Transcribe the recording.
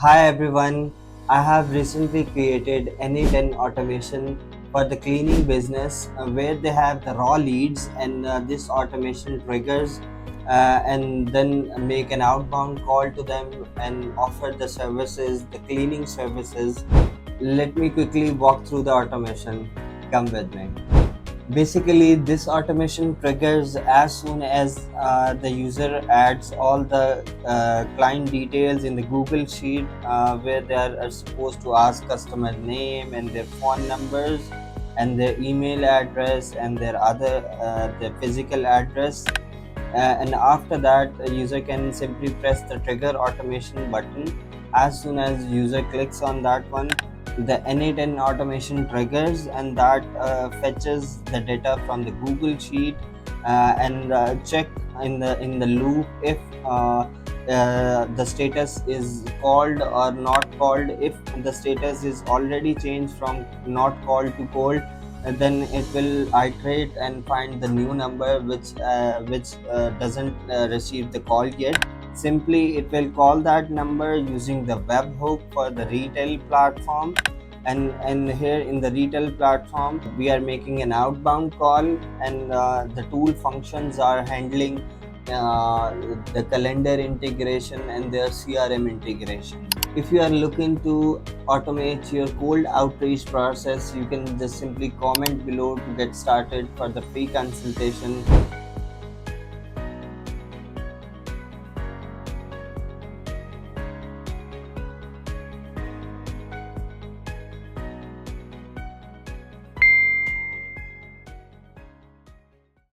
Hi everyone, I have recently created N8N automation for the cleaning business where they have the raw leads and this automation triggers and then make an outbound call to them and offer the services, the cleaning services. Let me quickly walk through the automation. Come with me. Basically, this automation triggers as soon as the user adds all the client details in the Google Sheet where they are supposed to ask customer name and their phone numbers and their email address and their physical address. And after that, a user can simply press the trigger automation button. As soon as user clicks on that one, the N8N automation triggers, and that fetches the data from the Google Sheet and check in the loop if the status is called or not called. If the status is already changed from not called to called, then it will iterate and find the new number which doesn't receive the call yet. Simply it will call that number using the webhook for the retail platform, and here in the retail platform we are making an outbound call, and the tool functions are handling uh, the calendar integration and their CRM integration. If you are looking to automate your cold outreach process, you can just simply comment below to get started for the free consultation.